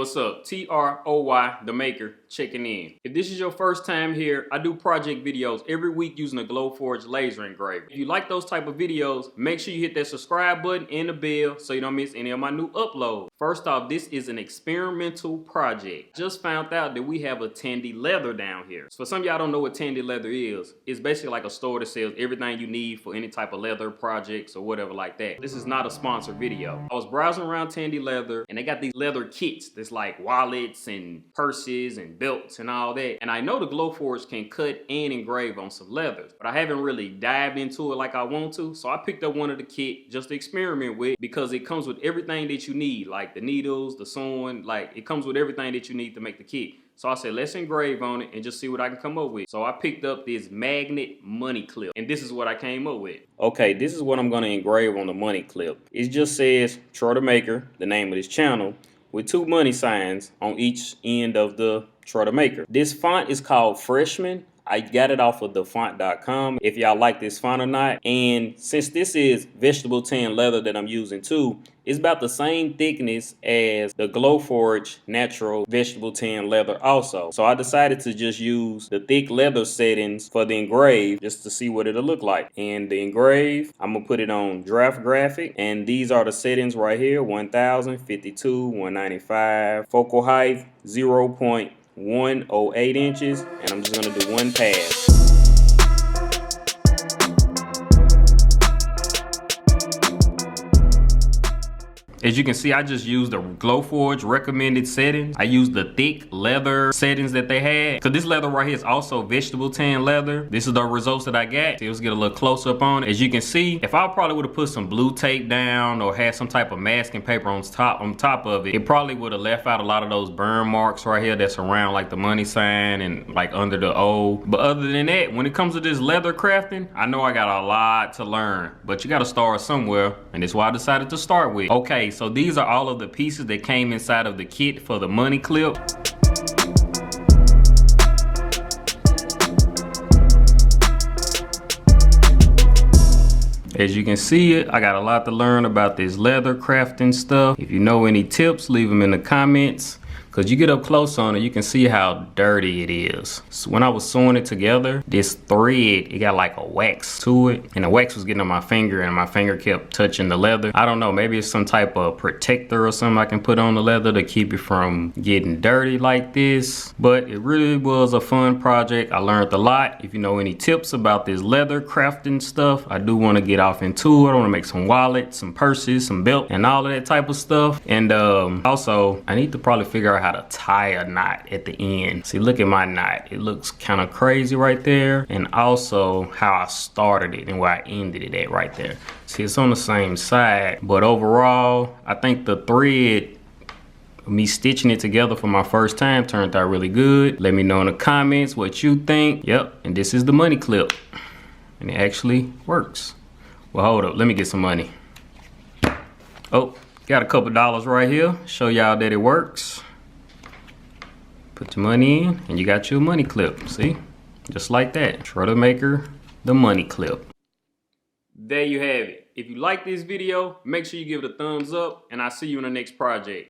what's up? TROY, the maker, checking in. If this is your first time here, I do project videos every week using a Glowforge laser engraver. If you like those type of videos, make sure you hit that subscribe button and the bell so you don't miss any of my new uploads. First off, this is an experimental project. Just found out that we have a Tandy leather down here. So for some of y'all don't know what Tandy leather is, it's basically like a store that sells everything you need for any type of leather projects or whatever like that. This is not a sponsored video. I was browsing around Tandy leather and they got these leather kits that's like wallets and purses and belts and all that. And I know the Glowforge can cut and engrave on some leathers, but I haven't really dived into it like I want to. So I picked up one of the kit just to experiment with because it comes with everything that you need, like the needles, the sewing, like it comes with everything that you need to make the kit. So I said, let's engrave on it and just see what I can come up with. So I picked up this magnet money clip and this is what I came up with. Okay, this is what I'm gonna engrave on the money clip. It just says Troy the Maker, the name of this channel, with 2 money signs on each end of the Troy the Maker. This font is called Freshman. I got it off of thefont.com if y'all like this font or not. And since this is vegetable tan leather that I'm using too, it's about the same thickness as the Glowforge natural vegetable tan leather also. So I decided to just use the thick leather settings for the engrave just to see what it'll look like. And the engrave, I'm gonna put it on draft graphic. And these are the settings right here: 1000, 52, 195, focal height 0.108 inches, and I'm just gonna do 1 pass. As you can see, I just used the Glowforge recommended settings. I used the thick leather settings that they had. Cause this leather right here is also vegetable tan leather. This is the results that I got. Let's get a little close up on it. As you can see, if I probably would have put some blue tape down or had some type of masking paper on top of it, it probably would have left out a lot of those burn marks right here that's around like the money sign and like under the O. But other than that, when it comes to this leather crafting, I know I got a lot to learn, but you gotta start somewhere, and that's why I decided to start with. Okay, so these are all of the pieces that came inside of the kit for the money clip. As you can see, I got a lot to learn about this leather crafting stuff. If you know any tips, leave them in the comments. Cause you get up close on it, you can see how dirty it is. So when I was sewing it together, this thread, it got like a wax to it, and the wax was getting on my finger and my finger kept touching the leather. I don't know, maybe it's some type of protector or something I can put on the leather to keep it from getting dirty like this. But it really was a fun project. I learned a lot. If you know any tips about this leather crafting stuff, I do want to get off into it. I want to make some wallets, some purses, some belt, and all of that type of stuff. And also, I need to probably figure out how to tie a knot at the end. See, look at my knot. It looks kind of crazy right there. And also how I started it and where I ended it at right there. See, it's on the same side, but overall, I think the thread, me stitching it together for my first time, turned out really good. Let me know in the comments what you think. Yep, and this is the money clip. And it actually works. Well, hold up, let me get some money. Oh, got a couple dollars right here. Show y'all that it works. Put your money in and you got your money clip. See, just like that. Troy the Maker, the money clip. There you have it. If you like this video, make sure you give it a thumbs up and I'll see you in the next project.